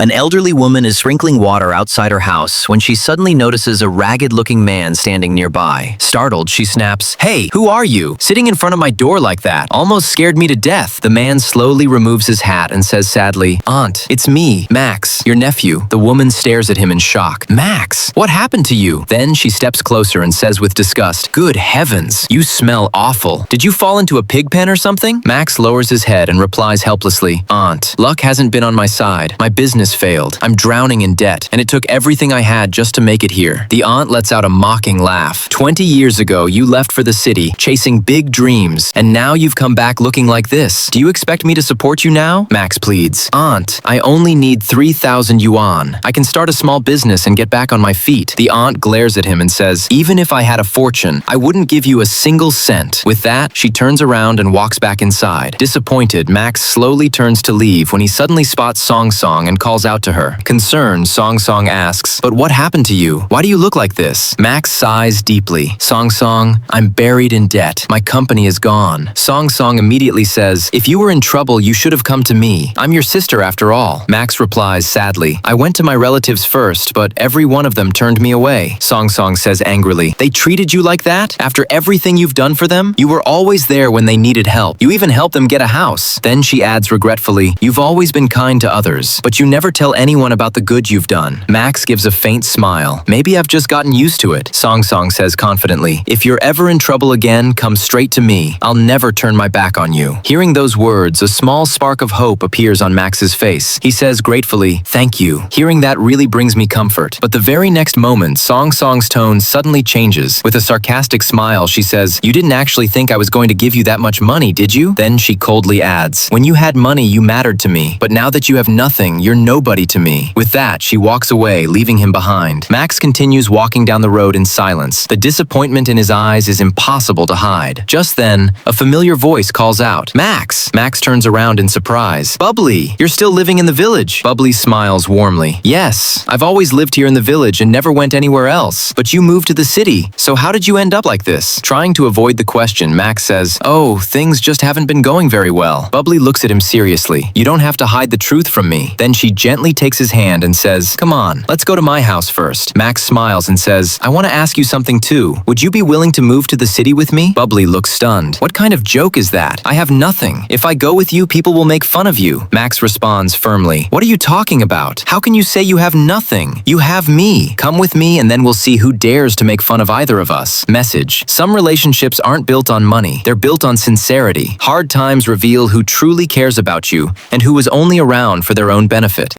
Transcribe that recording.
An elderly woman is sprinkling water outside her house when she suddenly notices a ragged-looking man standing nearby. Startled, she snaps, "Hey, who are you? Sitting in front of my door like that almost scared me to death." The man slowly removes his hat and says sadly, "Aunt, it's me, Max, your nephew." The woman stares at him in shock. "Max, what happened to you?" Then she steps closer and says with disgust, "Good heavens, you smell awful. Did you fall into a pig pen or something?" Max lowers his head and replies helplessly, "Aunt, luck hasn't been on my side. My business failed. I'm drowning in debt, and it took everything I had just to make it here." The aunt lets out a mocking laugh. 20 years ago, you left for the city, chasing big dreams, and now you've come back looking like this. Do you expect me to support you now? Max pleads. "Aunt, I only need 3,000 yuan. I can start a small business and get back on my feet." The aunt glares at him and says, "Even if I had a fortune, I wouldn't give you a single cent." With that, she turns around and walks back inside. Disappointed, Max slowly turns to leave when he suddenly spots Song Song and calls out to her. Concerned, Song Song asks, "But what happened to you? Why do you look like this?" Max sighs deeply. "Song Song, I'm buried in debt. My company is gone." Song Song immediately says, "If you were in trouble, you should have come to me. I'm your sister after all." Max replies sadly, "I went to my relatives first, but every one of them turned me away." Song Song says angrily, "They treated you like that? After everything you've done for them? You were always there when they needed help. You even helped them get a house." Then she adds regretfully, "You've always been kind to others, but you never tell anyone about the good you've done." Max gives a faint smile. "Maybe I've just gotten used to it." Song Song says confidently, "If you're ever in trouble again, come straight to me. I'll never turn my back on you." Hearing those words, a small spark of hope appears on Max's face. He says gratefully, "Thank you. Hearing that really brings me comfort." But the very next moment, Song Song's tone suddenly changes. With a sarcastic smile, she says, "You didn't actually think I was going to give you that much money, did you?" Then she coldly adds, "When you had money, you mattered to me. But now that you have nothing, you're nobody to me." With that, she walks away, leaving him behind. Max continues walking down the road in silence. The disappointment in his eyes is impossible to hide. Just then, a familiar voice calls out, "Max!" Max turns around in surprise. "Bubbly, you're still living in the village." Bubbly smiles warmly. "Yes, I've always lived here in the village and never went anywhere else. But you moved to the city, so how did you end up like this?" Trying to avoid the question, Max says, "Oh, things just haven't been going very well." Bubbly looks at him seriously. "You don't have to hide the truth from me." Then she gently takes his hand and says, "Come on, let's go to my house first." Max smiles and says, "I want to ask you something too. Would you be willing to move to the city with me?" Bubbly looks stunned. "What kind of joke is that? I have nothing. If I go with you, people will make fun of you." Max responds firmly, "What are you talking about? How can you say you have nothing? You have me. Come with me and then we'll see who dares to make fun of either of us." Message: some relationships aren't built on money. They're built on sincerity. Hard times reveal who truly cares about you and who is only around for their own benefit.